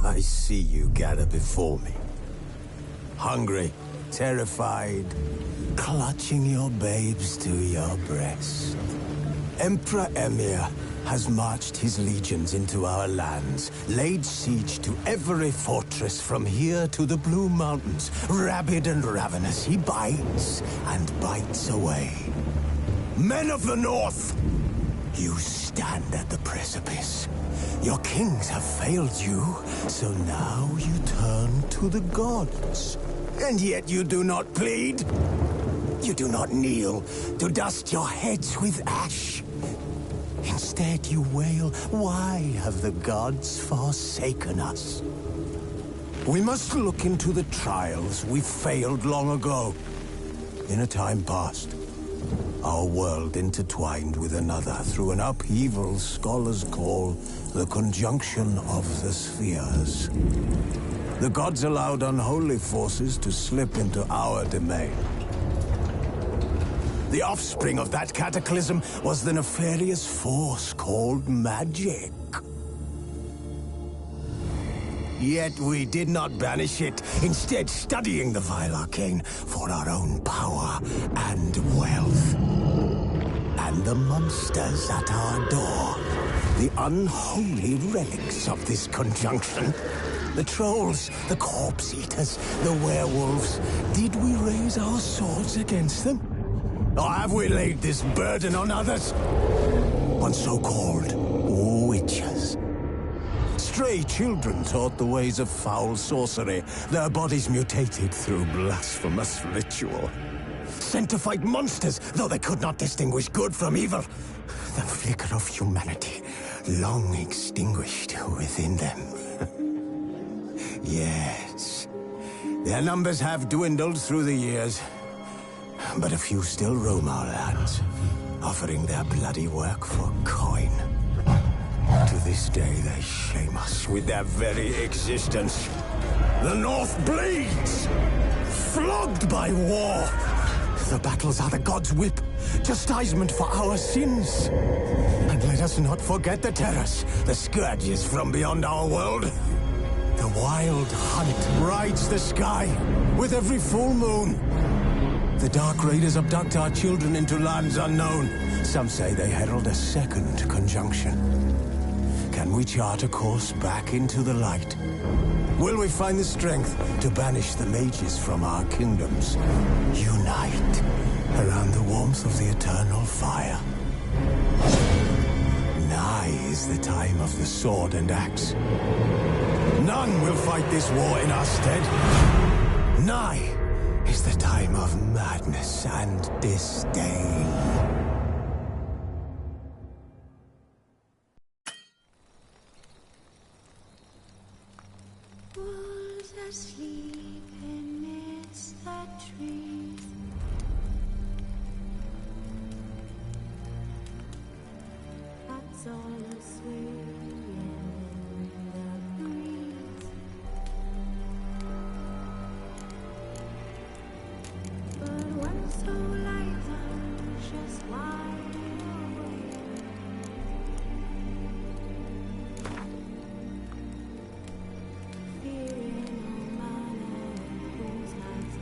I see you gather before me. Hungry, terrified, clutching your babes to your breast. Emperor Emir has marched his legions into our lands, laid siege to every fortress from here to the Blue Mountains. Rabid and ravenous, he bites and bites away. Men of the North, you stand at the precipice. Your kings have failed you, so now you turn to the gods. And yet you do not plead. You do not kneel to dust your heads with ash. Instead you wail, why have the gods forsaken us? We must look into the trials we failed long ago. In a time past, our world intertwined with another through an upheaval scholars call the conjunction of the spheres. The gods allowed unholy forces to slip into our domain. The offspring of that cataclysm was the nefarious force called magic. Yet we did not banish it, instead studying the vile arcane for our own power and wealth. And the monsters at our door, the unholy relics of this conjunction. The trolls, the corpse-eaters, the werewolves. Did we raise our swords against them? Or have we laid this burden on others? On so-called witches. Stray children taught the ways of foul sorcery, their bodies mutated through blasphemous ritual. Sent to fight monsters, though they could not distinguish good from evil. The flicker of humanity, long extinguished within them. Yes, their numbers have dwindled through the years, but a few still roam our lands, offering their bloody work for coin. To this day, they shame us with their very existence. The North bleeds, flogged by war. The battles are the gods' whip, chastisement for our sins. And let us not forget the terrors, the scourges from beyond our world. The wild hunt rides the sky with every full moon. The Dark Raiders abduct our children into lands unknown. Some say they herald a second conjunction. Can we chart a course back into the light? Will we find the strength to banish the mages from our kingdoms? Unite around the warmth of the eternal fire. Nigh is the time of the sword and axe. None will fight this war in our stead. Nigh is the time of madness and disdain. Wolves asleep amidst the trees. Bats all aswing in the breeze. But one soul lies just wide awake. Fearing no man whose heart's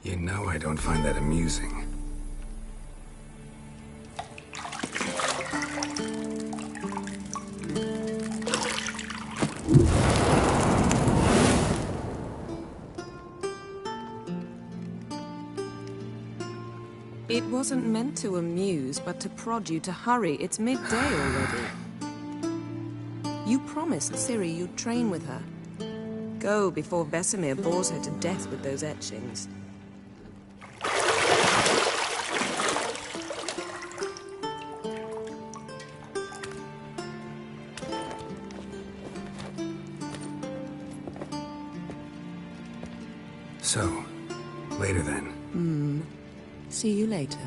You know I don't find that amusing. It wasn't meant to amuse, but to prod you to hurry. It's midday already. You promised Ciri you'd train with her. Go before Vesemir bores her to death with those etchings. So, later then. See you later.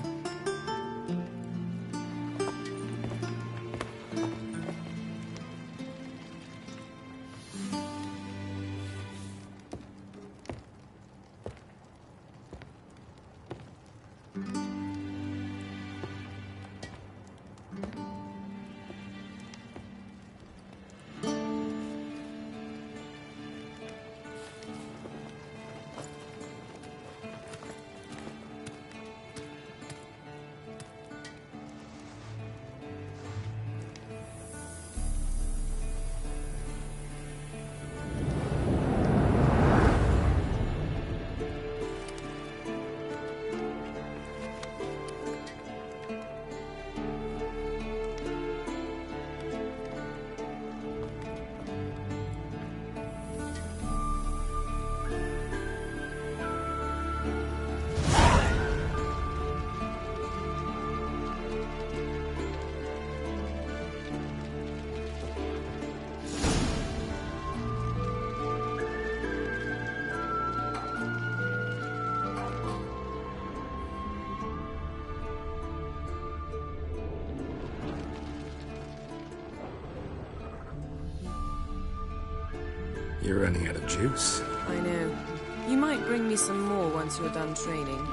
You're running out of juice. I know. You might bring me some more once you're done training.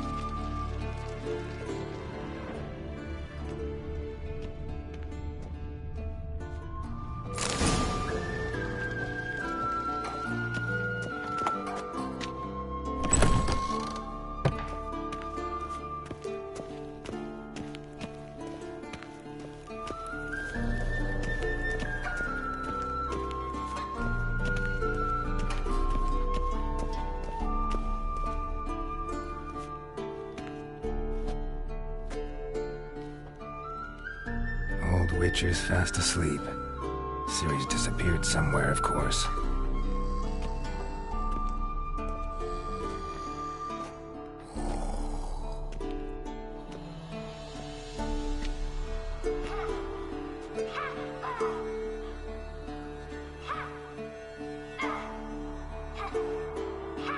Old Witcher's fast asleep. Ciri's disappeared somewhere, of course.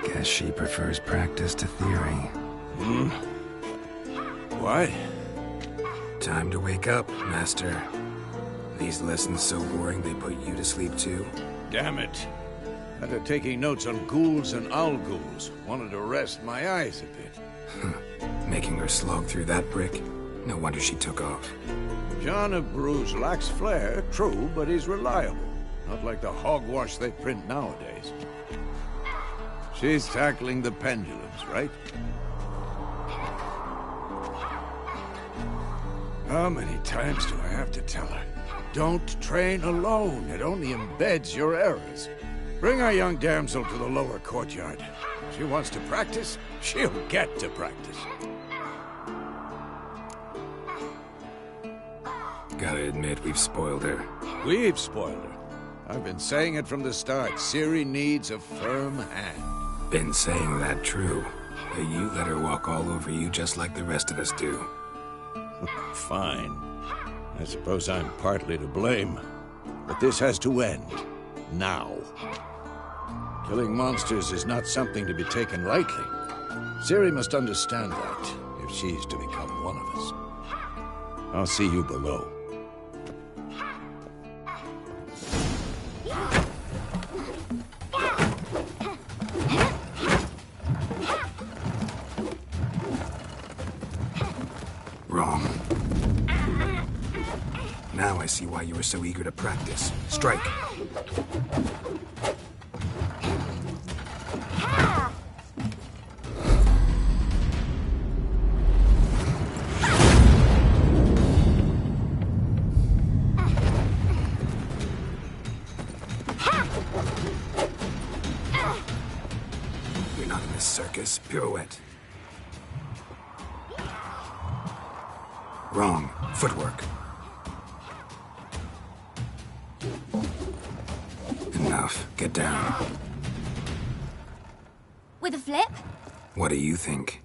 Guess she prefers practice to theory. What? Time to wake up, Master. These lessons so boring they put you to sleep too? Damn it. After taking notes on ghouls and owl ghouls, wanted to rest my eyes a bit. Making her slog through that brick? No wonder she took off. John of Bruges lacks flair, true, but he's reliable. Not like the hogwash they print nowadays. She's tackling the pendulums, right? How many times do I have to tell her? Don't train alone. It only embeds your errors. Bring our young damsel to the lower courtyard. If she wants to practice, she'll get to practice. Gotta admit, we've spoiled her. We've spoiled her. I've been saying it from the start. Ciri needs a firm hand. Been saying that true. But you let her walk all over you just like the rest of us do. Fine. I suppose I'm partly to blame. But this has to end. Now. Killing monsters is not something to be taken lightly. Ciri must understand that, if she's to become one of us. I'll see you below. Now I see why you were so eager to practice. Strike. You're not in this circus. Pirouette. Wrong. Footwork. Enough. Get down. With a flip? What do you think?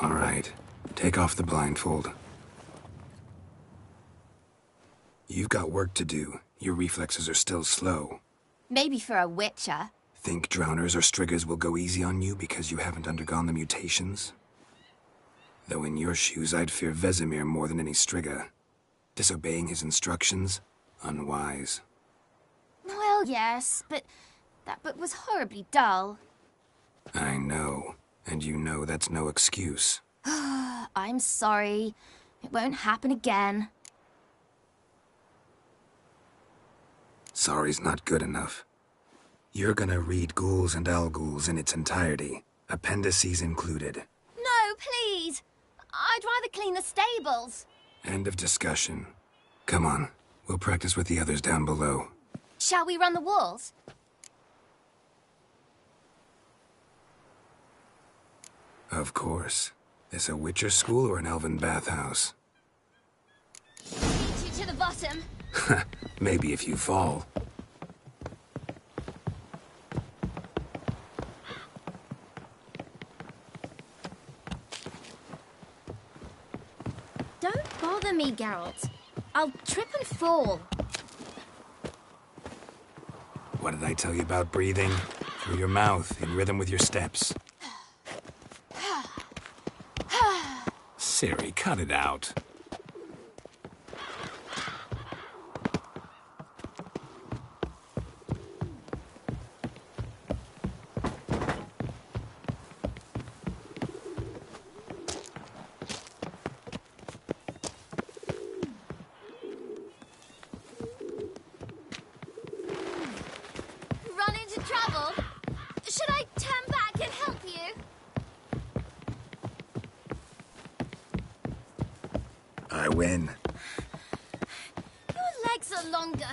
All right. Take off the blindfold. You've got work to do. Your reflexes are still slow. Maybe for a witcher. Think drowners or striggers will go easy on you because you haven't undergone the mutations? Though in your shoes, I'd fear Vesemir more than any strigger. Disobeying his instructions? Unwise. Well, yes, but that book was horribly dull. I know. And you know that's no excuse. I'm sorry. It won't happen again. Sorry's not good enough. You're gonna read Ghouls and Al-Ghouls in its entirety, appendices included. No, please! I'd rather clean the stables. End of discussion. Come on, we'll practice with the others down below. Shall we run the walls? Of course. This a Witcher school or an elven bathhouse? Beat you to the bottom. Maybe if you fall. Don't bother me, Geralt. I'll trip and fall. What did I tell you about breathing? Through your mouth, in rhythm with your steps. Ciri, cut it out. Run into trouble? Should I turn back and help you? I win. Your legs are longer.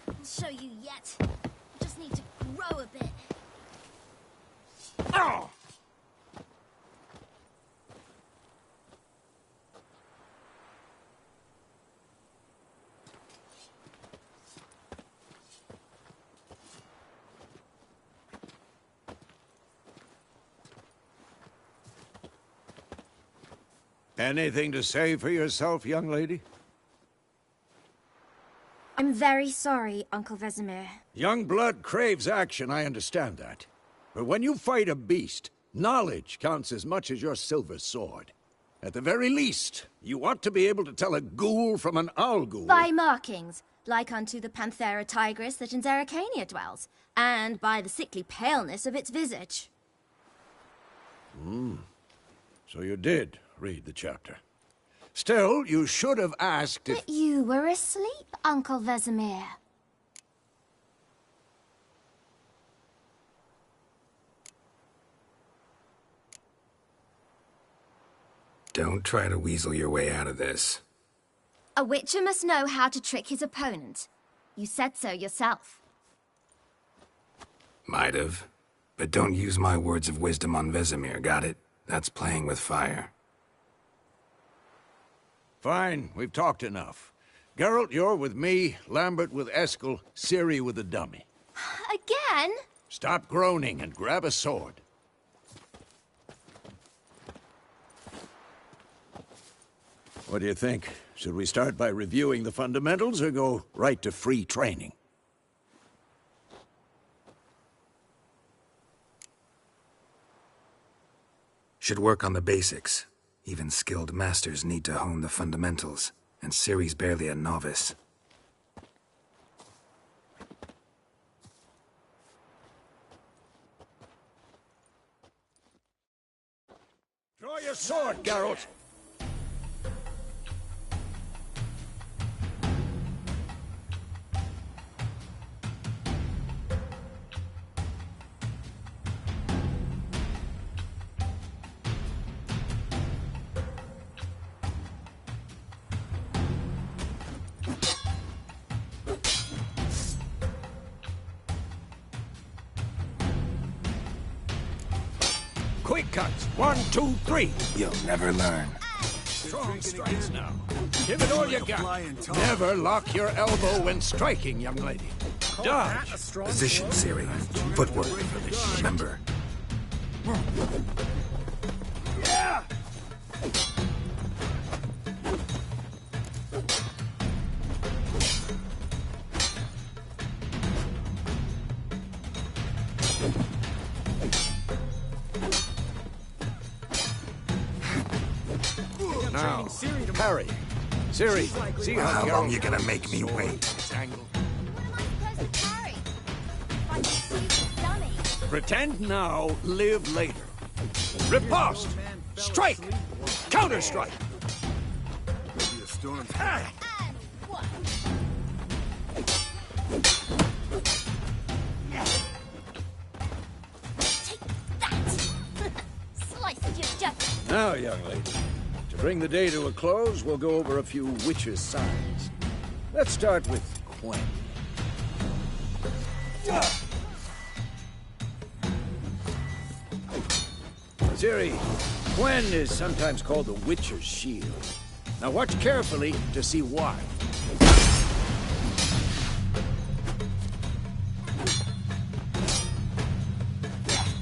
I'll show you yet. I just need to grow a bit. Oh! Anything to say for yourself, young lady? I'm very sorry, Uncle Vesemir. Young blood craves action, I understand that. But when you fight a beast, knowledge counts as much as your silver sword. At the very least, you ought to be able to tell a ghoul from an owl-ghoul. By markings, like unto the Panthera tigris that in Zerrikania dwells, and by the sickly paleness of its visage. So you did read the chapter. Still, you should have asked if... But you were asleep, Uncle Vesemir. Don't try to weasel your way out of this. A witcher must know how to trick his opponent. You said so yourself. Might have. But don't use my words of wisdom on Vesemir, got it? That's playing with fire. Fine, we've talked enough. Geralt, you're with me, Lambert with Eskel, Ciri with the dummy. Again? Stop groaning and grab a sword. What do you think? Should we start by reviewing the fundamentals or go right to free training? Should work on the basics. Even skilled masters need to hone the fundamentals, and Ciri's barely a novice. Draw your sword, Geralt! uppercuts. 1, 2, 3. You'll never learn. Strong strikes now. Give it all you got. Never lock your elbow when striking, young lady. Dodge. Position, Siri. Footwork. Remember. Now, parry. Siri, see How how long Geralt you gonna holds make the me sword wait? at this angle? What am I supposed to carry? Like a stupid dummy. Pretend now, live later. Riposte! Strike! Counter-strike! Ah! And what? Take that! Slice your judgment. Now, young lady, to bring the day to a close, we'll go over a few witches' signs. Let's start with Quen. Ciri, Quen is sometimes called the Witcher's Shield. Now watch carefully to see why.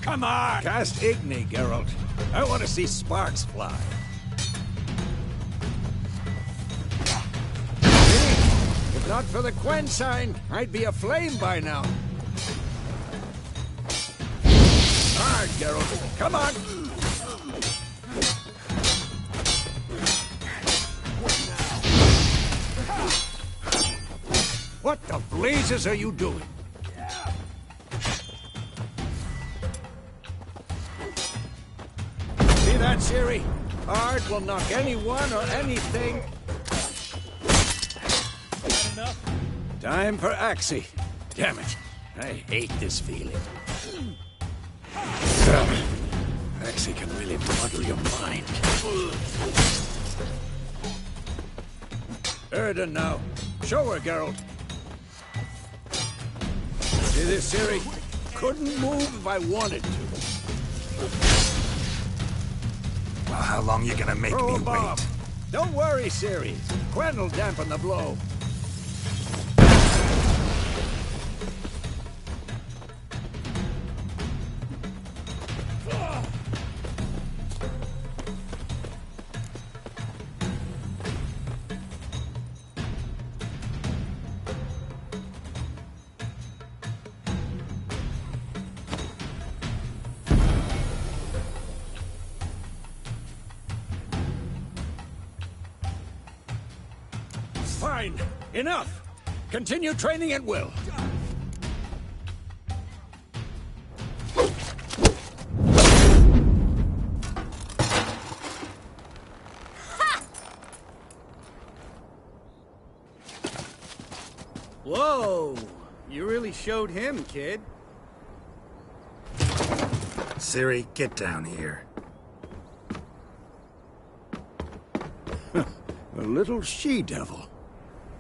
Come on! Cast Igni, Geralt. I want to see sparks fly. See? If not for the Quen sign, I'd be aflame by now. Hard, Geralt. Come on! What the blazes are you doing? See that, Ciri? Art will knock anyone or anything. Time for Axii. Damn it. I hate this feeling. Axii can really muddle your mind. Erden now. Show her, Geralt. See this, Ciri? Couldn't move if I wanted to. Well, how long you gonna make Throw me a bomb. wait? Don't worry, Ciri. Quen will dampen the blow. Fine. Enough. Continue training at will. Whoa! You really showed him, kid. Ciri, get down here. A little she-devil.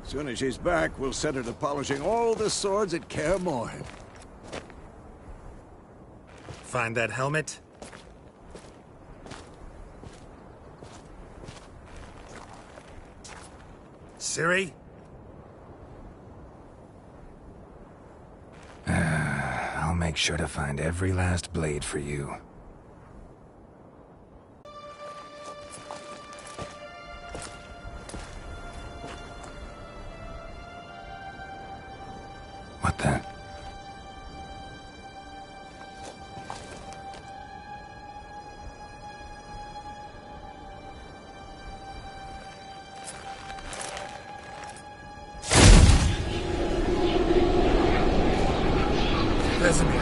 Soon as she's back, we'll set her to polishing all the swords at Kaer Morhen. Find that helmet? Ciri? I'll make sure to find every last blade for you. What the? Vesemir.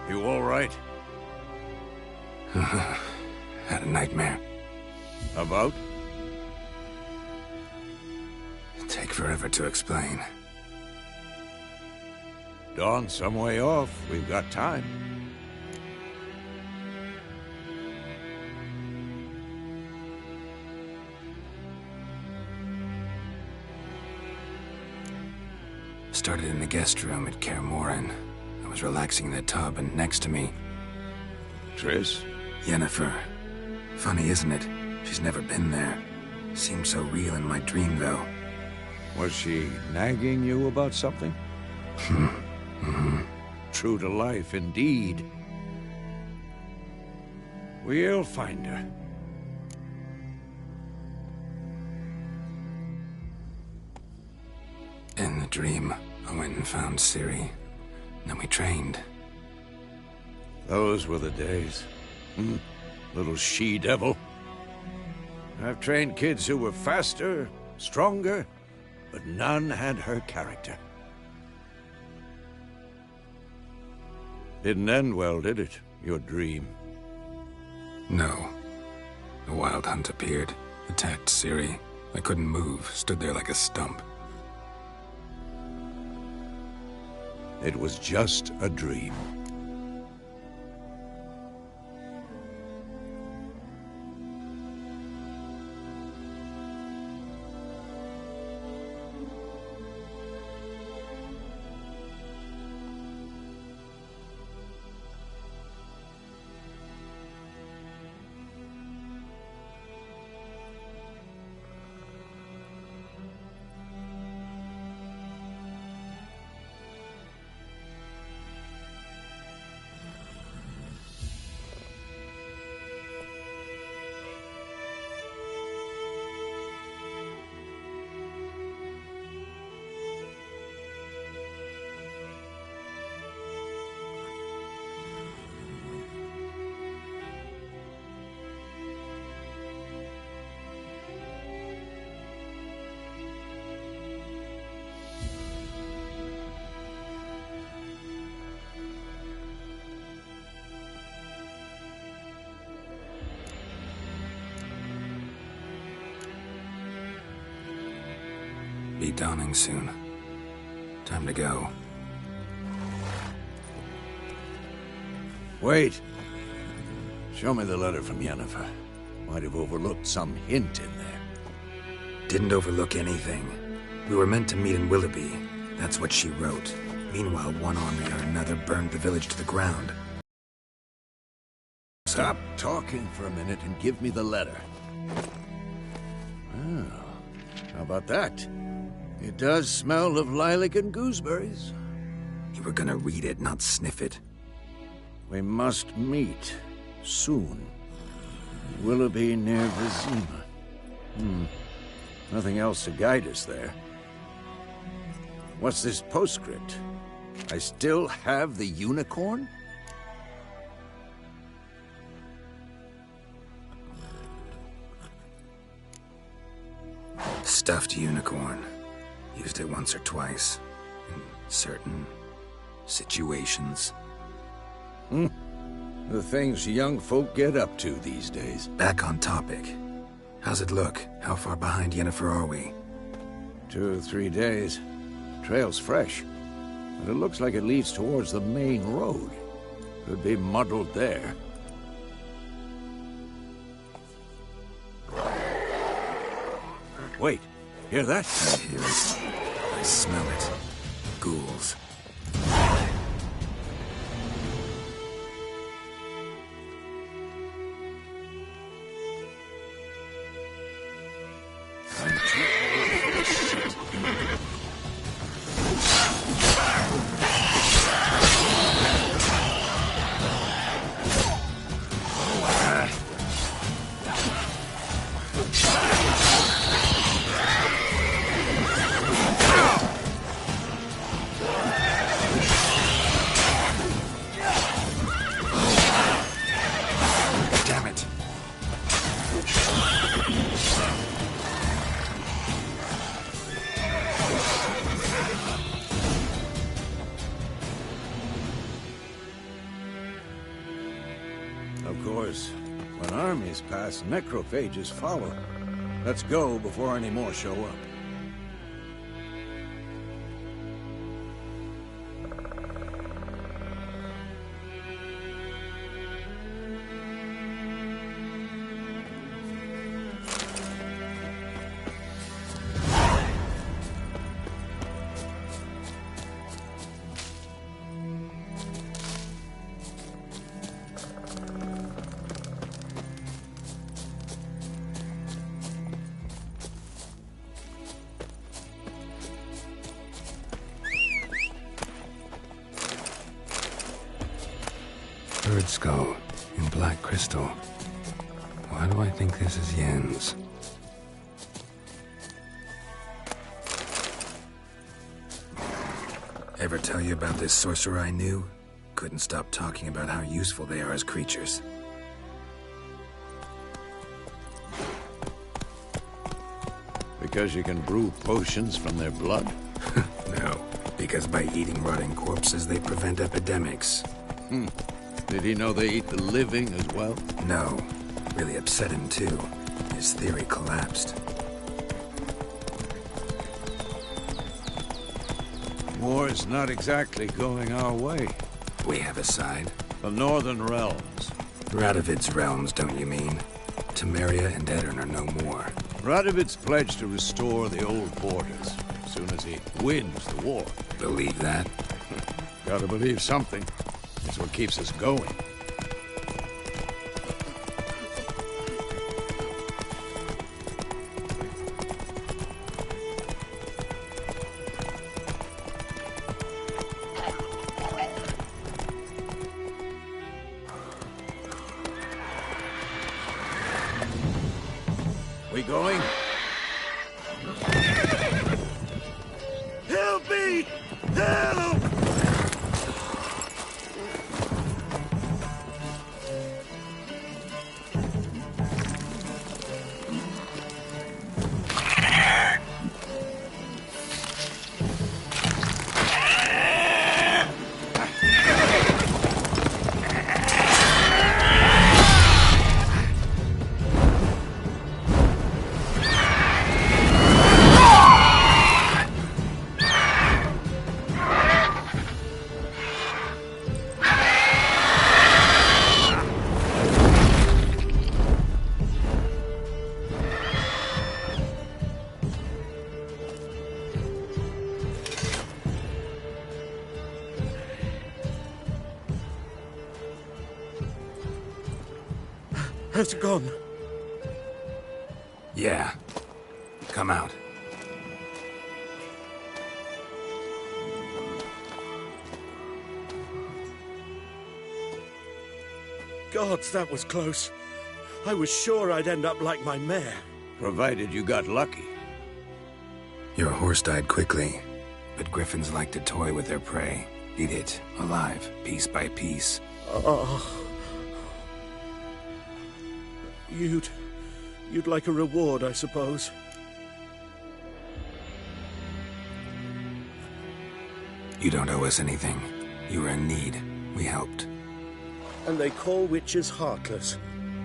You all right? Had a nightmare. About? Take forever to explain. Dawn's some way off. We've got time. Started in the guest room at Kaer Morhen. I was relaxing in the tub, and next to me, Triss? Yennefer. Funny, isn't it? She's never been there. Seemed so real in my dream, though. Was she nagging you about something? True to life, indeed. We'll find her. In the dream, I went and found Ciri. Then we trained. Those were the days. Little she-devil. I've trained kids who were faster, stronger, but none had her character. Didn't end well, did it? Your dream? No. The Wild Hunt appeared, attacked Ciri. I couldn't move, stood there like a stump. It was just a dream. Be dawning soon. Time to go. Wait. Show me the letter from Yennefer. Might have overlooked some hint in there. Didn't overlook anything. We were meant to meet in Willoughby. That's what she wrote. Meanwhile, one army or another burned the village to the ground. Stop talking for a minute and give me the letter. Oh, how about that? It does smell of lilac and gooseberries. You were gonna read it, not sniff it. We must meet soon. Willoughby near Vizima. Nothing else to guide us there. What's this postscript? I still have the unicorn? Stuffed unicorn. Used it once or twice. In certain situations. The things young folk get up to these days. Back on topic. How's it look? How far behind Yennefer are we? 2 or 3 days. Trail's fresh. But it looks like it leads towards the main road. Could be muddled there. Wait, hear that? I hear it. I smell it. Ghouls. Of course, when armies pass, necrophages follow. Let's go before any more show up. Bird skull in black crystal. Why do I think this is Yen's? Ever tell you about this sorcerer I knew? Couldn't stop talking about how useful they are as creatures. Because you can brew potions from their blood? No, because by eating rotting corpses, they prevent epidemics. Did he know they eat the living as well? No, really upset him too. His theory collapsed. War's not exactly going our way. We have a side. The Northern Realms. Radovid's realms, don't you mean? Temeria and Edirn are no more. Radovid's pledged to restore the old borders as soon as he wins the war. Believe that? Gotta believe something. It's what keeps us going. We going? Help me! Help! Has it gone? Yeah. Come out. Gods, that was close. I was sure I'd end up like my mare. Provided you got lucky. Your horse died quickly, but griffins like to toy with their prey. Eat it, alive, piece by piece. Oh. You'd like a reward, I suppose. You don't owe us anything. You were in need. We helped. And they call witches heartless.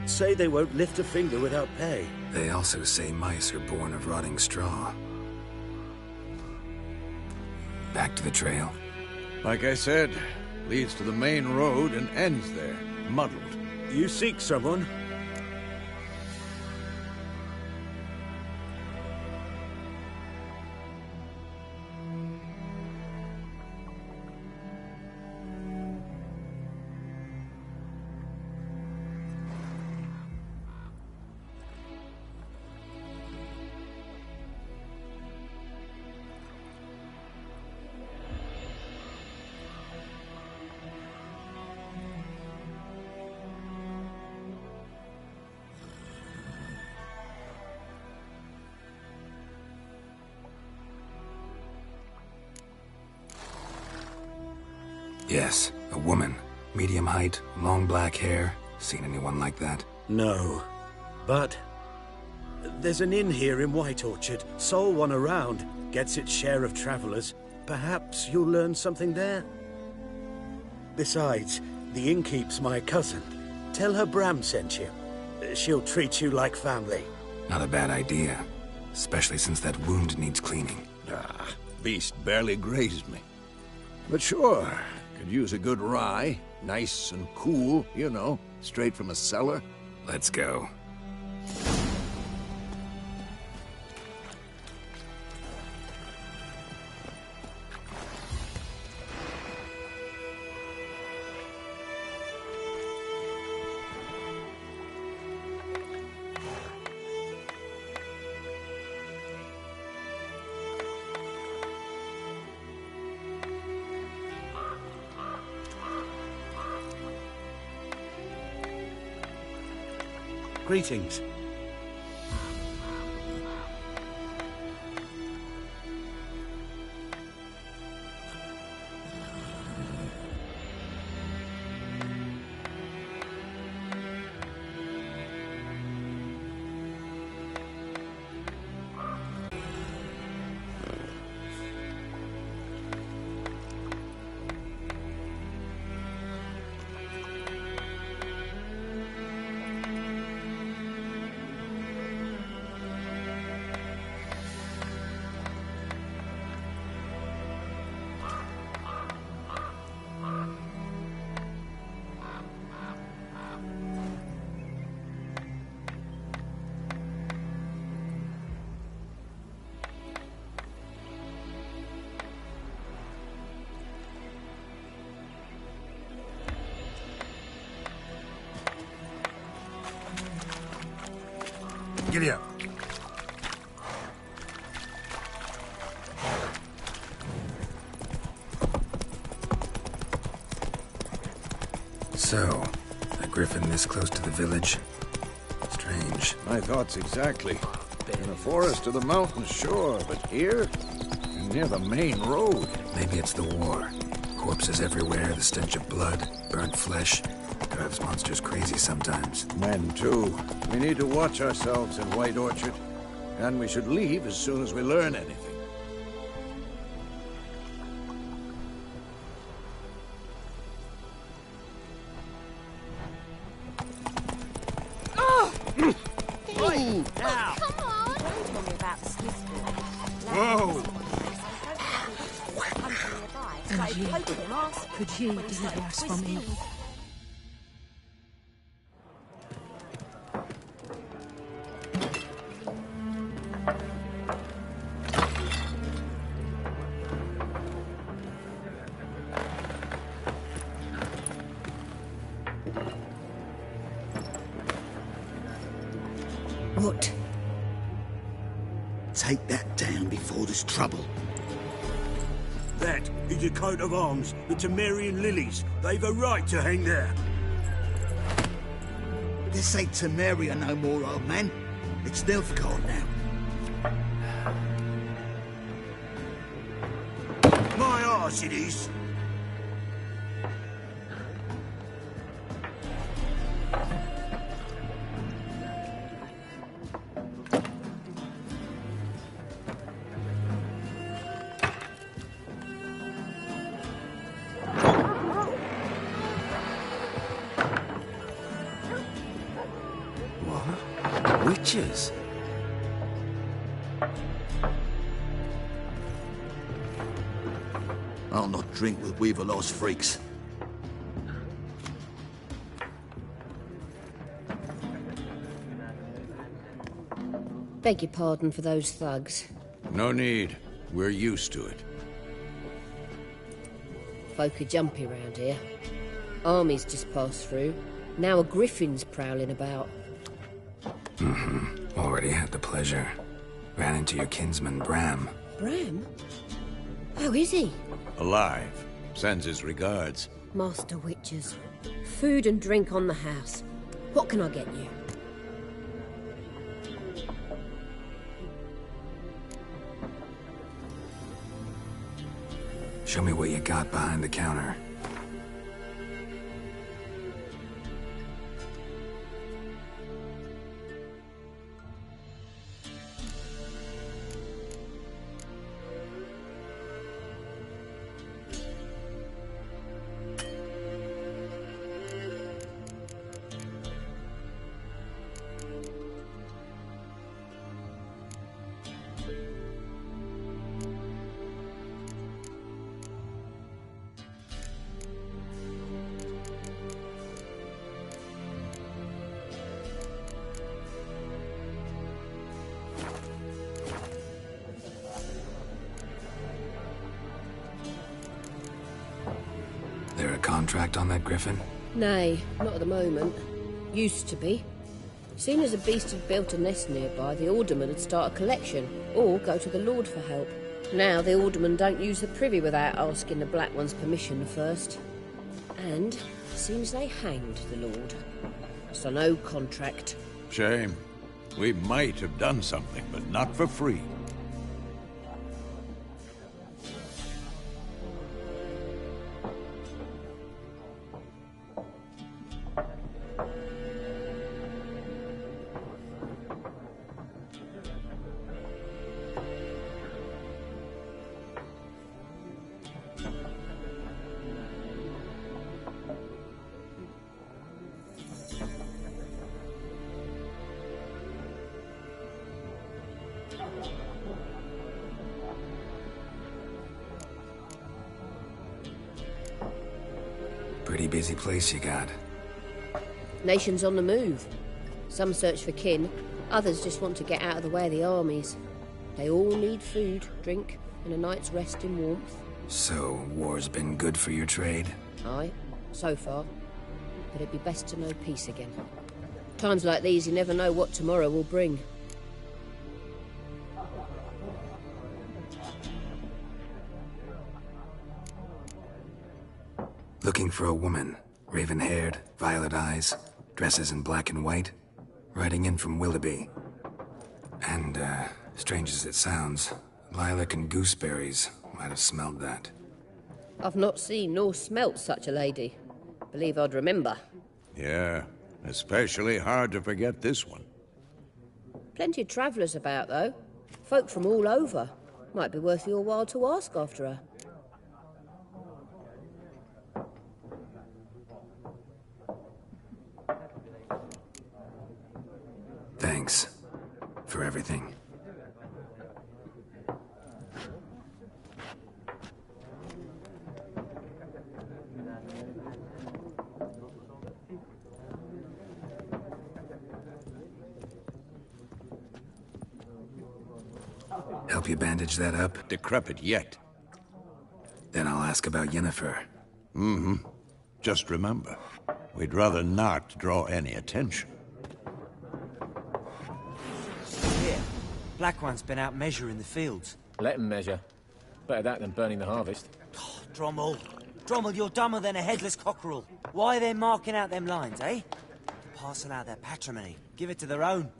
Say they won't lift a finger without pay. They also say mice are born of rotting straw. Back to the trail. Like I said, leads to the main road and ends there, muddled. You seek someone? Yes, a woman. Medium height, long black hair. Seen anyone like that? No. But there's an inn here in White Orchard. Sole one around. Gets its share of travelers. Perhaps you'll learn something there? Besides, the innkeep's my cousin. Tell her Bram sent you. She'll treat you like family. Not a bad idea. Especially since that wound needs cleaning. Ah, beast barely grazed me. But sure, could use a good rye. Nice and cool, you know, straight from a cellar. Let's go. Greetings. Giddy up. So, a griffin this close to the village? Strange. My thoughts exactly. In the forest or the mountains, sure, but here? Near the main road. Maybe it's the war. Corpses everywhere, the stench of blood, burnt flesh. Drives monsters crazy sometimes. Men, too. We need to watch ourselves in White Orchard. And we should leave as soon as we learn anything. Could you deliver us from him? What? Take that down before there's trouble. That is a coat of arms, the Temerian lilies. They've a right to hang there. This ain't Temeria no more, old man. It's Nilfgaard now. My arse it is. Witches? I'll not drink with Weaverlaw's freaks. Beg your pardon for those thugs. No need. We're used to it. Folk are jumpy round here. Armies just passed through. Now a griffin's prowling about. Already had the pleasure. Ran into your kinsman, Bram. Bram? How is he? Alive. Sends his regards. Master Witchers. Food and drink on the house. What can I get you? Show me what you got behind the counter. There a contract on that griffin? Nay, not at the moment. Used to be. Soon as a beast had built a nest nearby, the alderman would start a collection, or go to the Lord for help. Now the alderman don't use the privy without asking the Black One's permission first. And seems they hanged the Lord. So no contract. Shame. We might have done something, but not for free. Pretty busy place you got. Nations on the move. Some search for kin, others just want to get out of the way of the armies. They all need food, drink, and a night's rest in warmth. So, war's been good for your trade? Aye, so far. But it'd be best to know peace again. Times like these, you never know what tomorrow will bring. Looking for a woman. Raven-haired, violet eyes, dresses in black and white. Riding in from Willoughby. And, strange as it sounds, lilac and gooseberries might have smelled that. I've not seen nor smelt such a lady. Believe I'd remember. Yeah, especially hard to forget this one. Plenty of travellers about, though. Folk from all over. Might be worth your while to ask after her. Thanks for everything. Help you bandage that up? Decrepit yet. Then I'll ask about Yennefer. Mm-hmm. Just remember, we'd rather not draw any attention. Here, Black One's been out measuring the fields. Let him measure. Better that than burning the harvest. Oh, Drommel. Drommel, you're dumber than a headless cockerel. Why are they marking out them lines, eh? Parcel out their patrimony. Give it to their own.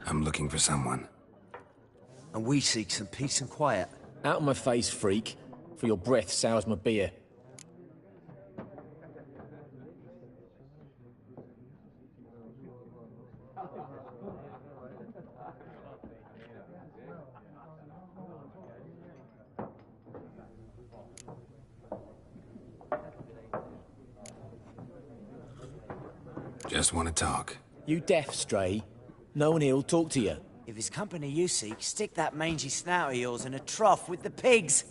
I'm looking for someone. And we seek some peace and quiet. Out of my face, freak. For your breath sours my beer. Just want to talk. You deaf, Stray? No one here'll talk to you. If it's company you seek, stick that mangy snout of yours in a trough with the pigs.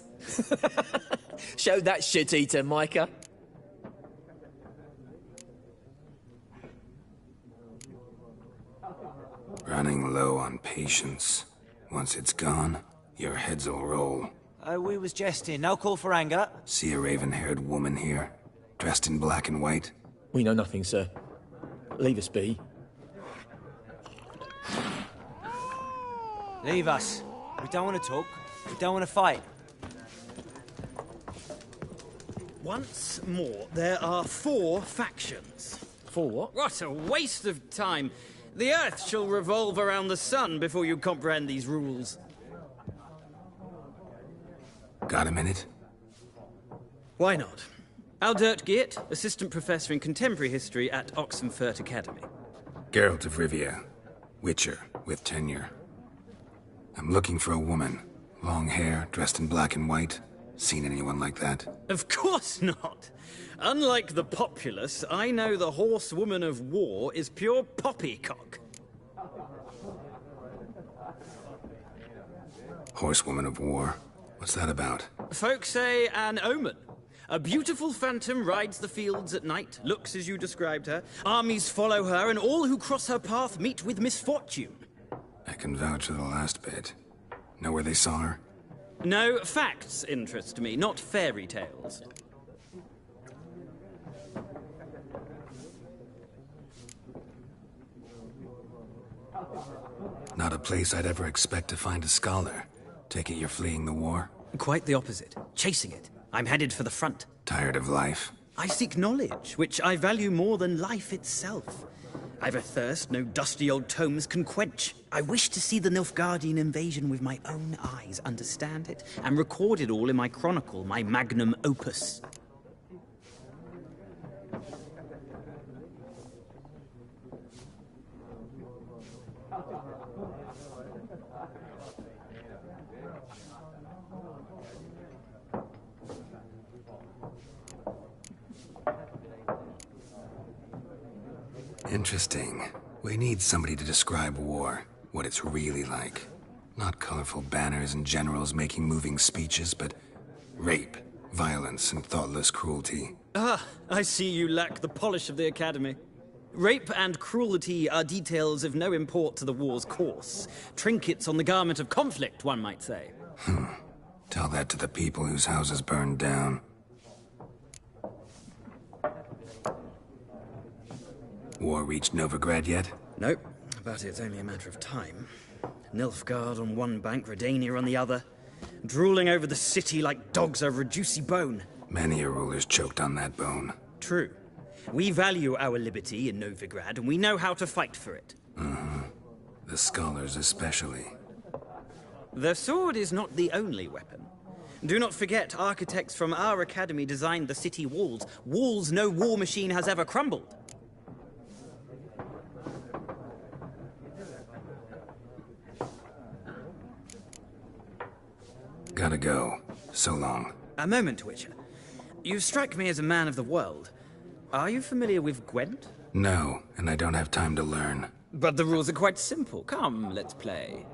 Show that shit-eater, Micah. Running low on patience. Once it's gone, your heads'll roll. We was jesting. No call for anger. See a raven-haired woman here, dressed in black and white? We know nothing, sir. Leave us be. Leave us. We don't want to talk. We don't want to fight. Once more, there are 4 factions. 4 what? What a waste of time. The Earth shall revolve around the sun before you comprehend these rules. Got a minute? Why not? Aldert Geert, Assistant Professor in Contemporary History at Oxenfurt Academy. Geralt of Rivia. Witcher, with tenure. I'm looking for a woman. Long hair, dressed in black and white. Seen anyone like that? Of course not. Unlike the populace, I know the horsewoman of war is pure poppycock. Horsewoman of war? What's that about? Folk say an omen. A beautiful phantom rides the fields at night, looks as you described her. Armies follow her, and all who cross her path meet with misfortune. I can vouch for the last bit. Know where they saw her? No, facts interest me, not fairy tales. Not a place I'd ever expect to find a scholar. Take it you're fleeing the war? Quite the opposite. Chasing it. I'm headed for the front. Tired of life? I seek knowledge, which I value more than life itself. I've a thirst no dusty old tomes can quench. I wish to see the Nilfgaardian invasion with my own eyes, understand it, and record it all in my chronicle, my magnum opus. Interesting. We need somebody to describe war, what it's really like. Not colorful banners and generals making moving speeches, but rape, violence, and thoughtless cruelty. Ah, I see you lack the polish of the Academy. Rape and cruelty are details of no import to the war's course. Trinkets on the garment of conflict, one might say. Tell that to the people whose houses burned down. War reached Novigrad yet? Nope, but it's only a matter of time. Nilfgaard on one bank, Redania on the other. Drooling over the city like dogs over a juicy bone. Many a ruler's choked on that bone. True. We value our liberty in Novigrad, and we know how to fight for it. The scholars especially. The sword is not the only weapon. Do not forget, architects from our academy designed the city walls. Walls no war machine has ever crumbled. Gotta go. So long. A moment, Witcher. You strike me as a man of the world. Are you familiar with Gwent? No, and I don't have time to learn. But the rules are quite simple. Come, let's play.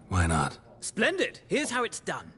Why not? Splendid! Here's how it's done.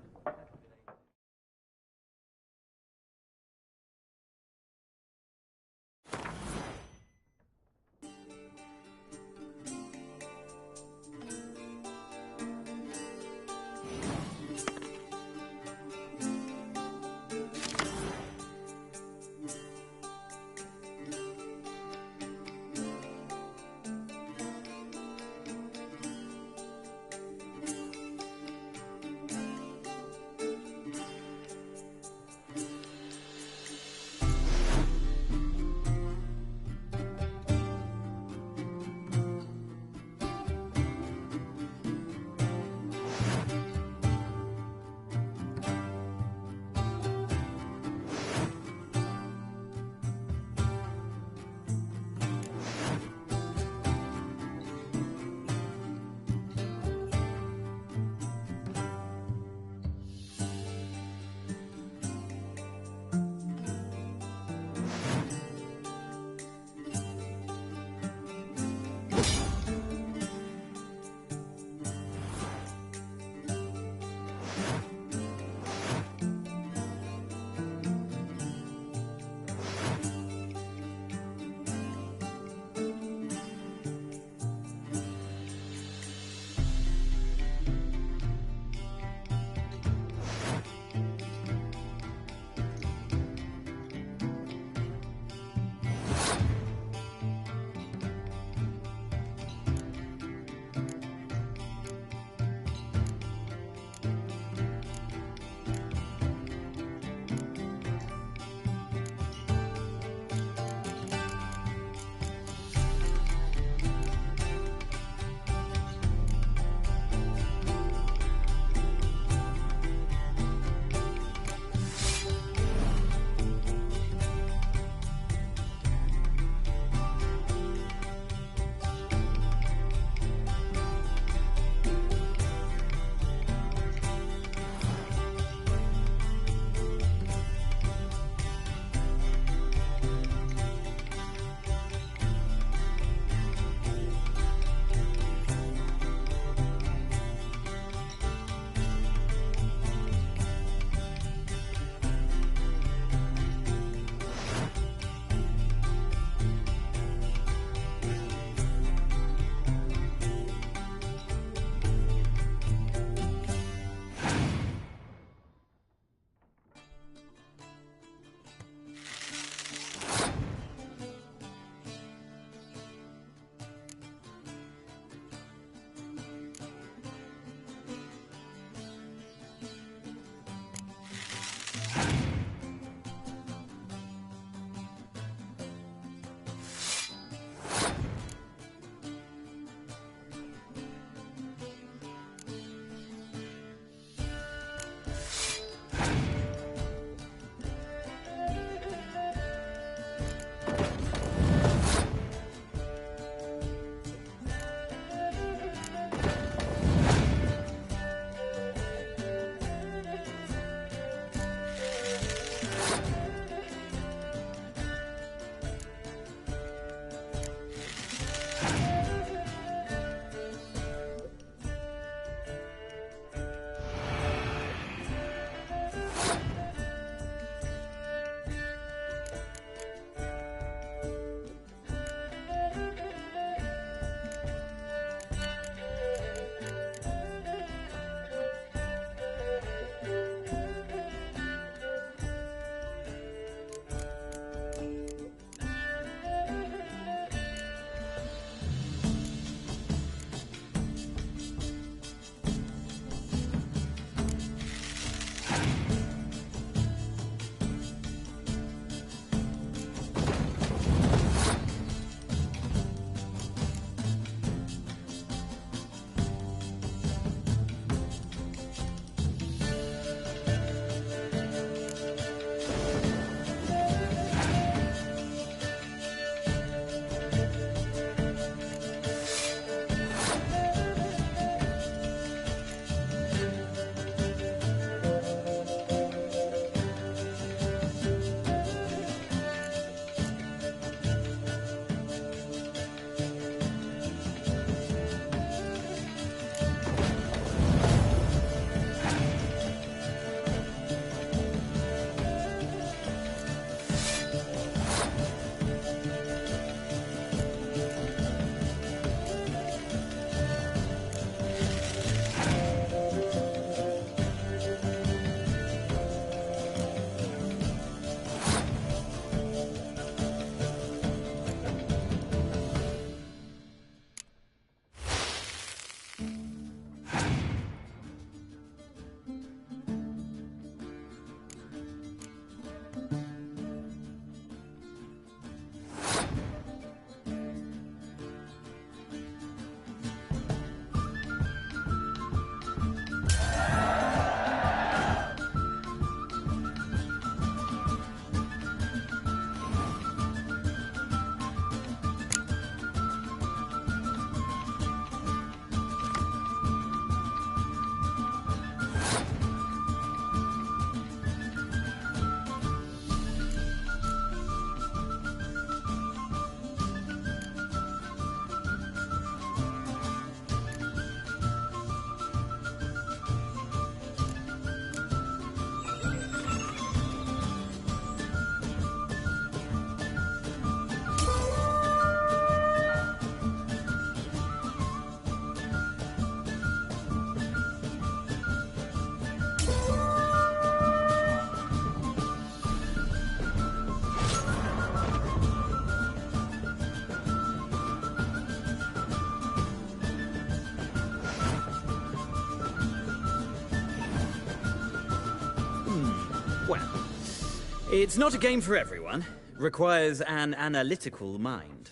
It's not a game for everyone. Requires an analytical mind.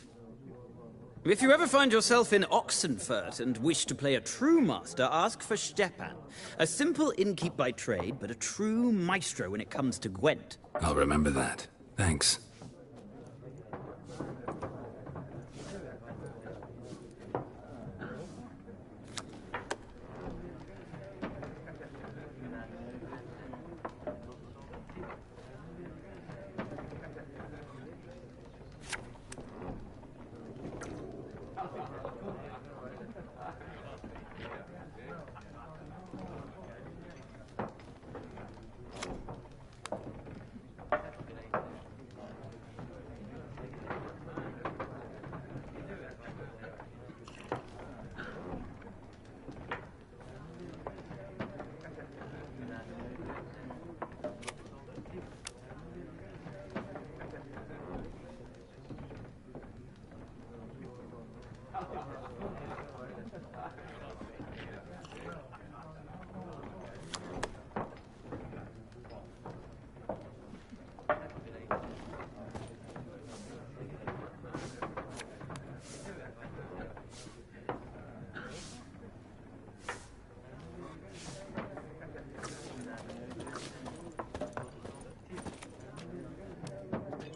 If you ever find yourself in Oxenfurt and wish to play a true master, ask for Stepan. A simple innkeep by trade, but a true maestro when it comes to Gwent. I'll remember that. Thanks.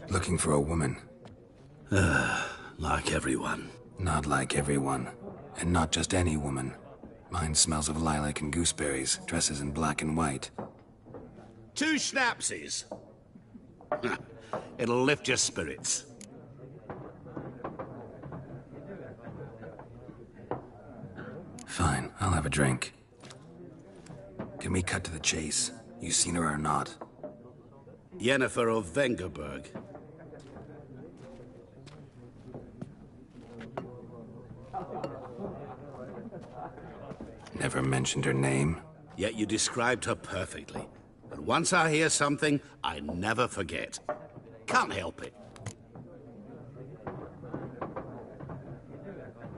Looking for a woman. Like everyone. Not like everyone. And not just any woman. Mine smells of lilac and gooseberries, dresses in black and white. 2 schnapsies. It'll lift your spirits. Fine, I'll have a drink. Can we cut to the chase? You seen her or not? Yennefer of Vengerberg. Never mentioned her name. Yet you described her perfectly. And once I hear something, I never forget. Can't help it.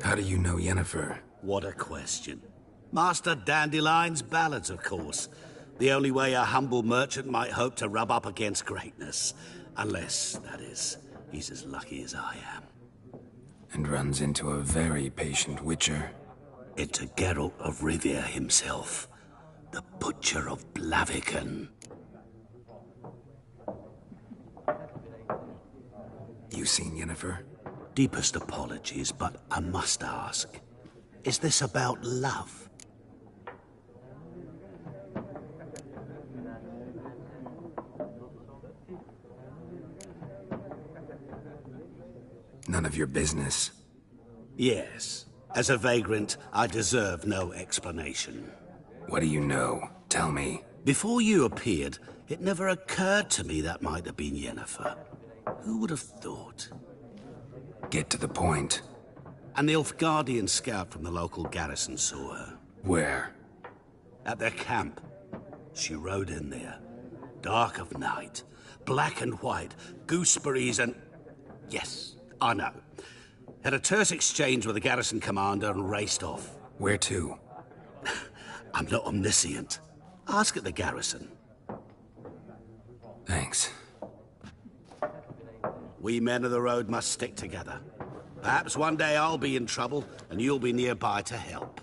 How do you know Yennefer? What a question. Master Dandelion's ballads, of course. The only way a humble merchant might hope to rub up against greatness. Unless, that is, he's as lucky as I am. And runs into a very patient witcher. Into Geralt of Rivia himself. The Butcher of Blaviken. You seen Yennefer? Deepest apologies, but I must ask. Is this about love? None of your business. Yes. As a vagrant, I deserve no explanation. What do you know? Tell me. Before you appeared, it never occurred to me that might have been Yennefer. Who would have thought? Get to the point. An Nilfgaardian scout from the local garrison saw her. Where? At their camp. She rode in there. Dark of night. Black and white. Gooseberries and... Yes, I know. Had a terse exchange with the garrison commander and raced off. Where to? I'm not omniscient. Ask at the garrison. Thanks. We men of the road must stick together. Perhaps one day I'll be in trouble and you'll be nearby to help.